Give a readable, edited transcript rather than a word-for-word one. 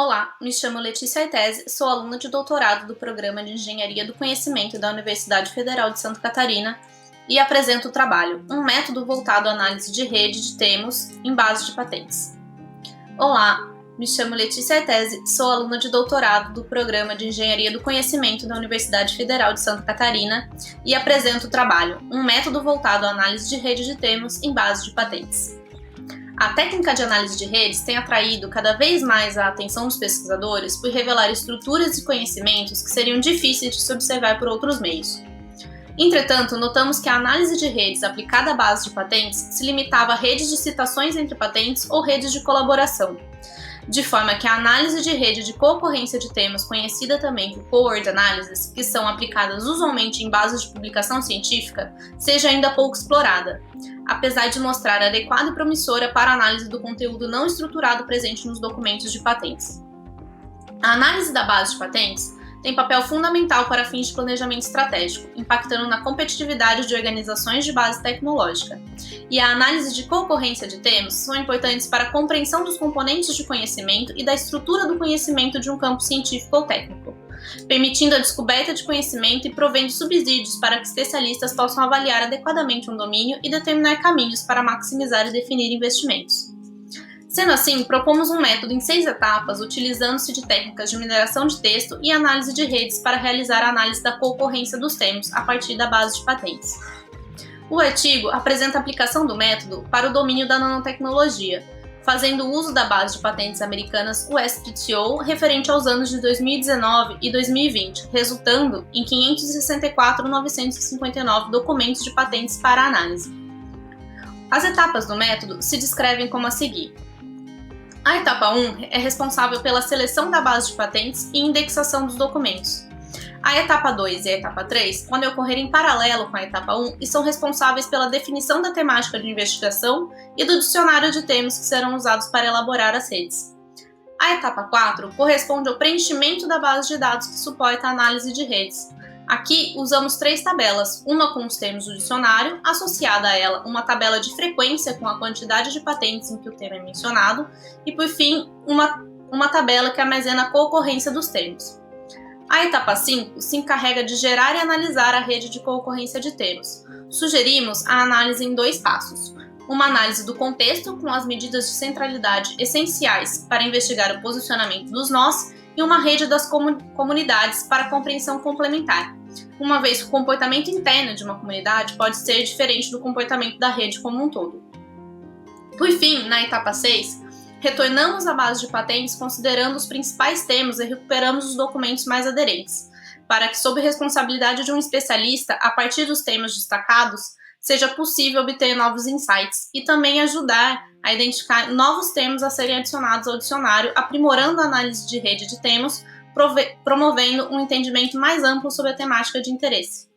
Olá, me chamo Letícia Aitese, sou aluna de doutorado do Programa de Engenharia do Conhecimento da Universidade Federal de Santa Catarina e apresento o trabalho, um método voltado à análise de rede de termos em base de patentes. Olá, me chamo Letícia Aitese, sou aluna de doutorado do Programa de Engenharia do Conhecimento da Universidade Federal de Santa Catarina e apresento o trabalho, um método voltado à análise de rede de termos em base de patentes. A técnica de análise de redes tem atraído cada vez mais a atenção dos pesquisadores por revelar estruturas e conhecimentos que seriam difíceis de se observar por outros meios. Entretanto, notamos que a análise de redes aplicada à base de patentes se limitava a redes de citações entre patentes ou redes de colaboração, de forma que a análise de rede de concorrência de termos, conhecida também por Keyword Analysis, que são aplicadas usualmente em bases de publicação científica, seja ainda pouco explorada, apesar de mostrar adequada e promissora para a análise do conteúdo não estruturado presente nos documentos de patentes. A análise da base de patentes tem papel fundamental para fins de planejamento estratégico, impactando na competitividade de organizações de base tecnológica. E a análise de concorrência de termos são importantes para a compreensão dos componentes de conhecimento e da estrutura do conhecimento de um campo científico ou técnico, permitindo a descoberta de conhecimento e provendo subsídios para que especialistas possam avaliar adequadamente um domínio e determinar caminhos para maximizar e definir investimentos. Sendo assim, propomos um método em 6 etapas, utilizando-se de técnicas de mineração de texto e análise de redes para realizar a análise da concorrência dos termos a partir da base de patentes. O artigo apresenta a aplicação do método para o domínio da nanotecnologia, fazendo uso da base de patentes americanas USPTO referente aos anos de 2019 e 2020, resultando em 564.959 documentos de patentes para análise. As etapas do método se descrevem como a seguir. A etapa 1 é responsável pela seleção da base de patentes e indexação dos documentos. A etapa 2 e a etapa 3 podem ocorrer em paralelo com a etapa 1 e são responsáveis pela definição da temática de investigação e do dicionário de termos que serão usados para elaborar as redes. A etapa 4 corresponde ao preenchimento da base de dados que suporta a análise de redes. Aqui usamos 3 tabelas, uma com os termos do dicionário, associada a ela uma tabela de frequência com a quantidade de patentes em que o termo é mencionado, e por fim, uma tabela que armazena a concorrência dos termos. A etapa 5 se encarrega de gerar e analisar a rede de concorrência de termos. Sugerimos a análise em 2 passos. Uma análise do contexto, com as medidas de centralidade essenciais para investigar o posicionamento dos nós, e uma rede das comunidades para compreensão complementar, uma vez que o comportamento interno de uma comunidade pode ser diferente do comportamento da rede como um todo. Por fim, na etapa 6, retornamos à base de patentes considerando os principais termos e recuperamos os documentos mais aderentes, para que, sob responsabilidade de um especialista, a partir dos termos destacados, seja possível obter novos insights e também ajudar a identificar novos termos a serem adicionados ao dicionário, aprimorando a análise de rede de termos, promovendo um entendimento mais amplo sobre a temática de interesse.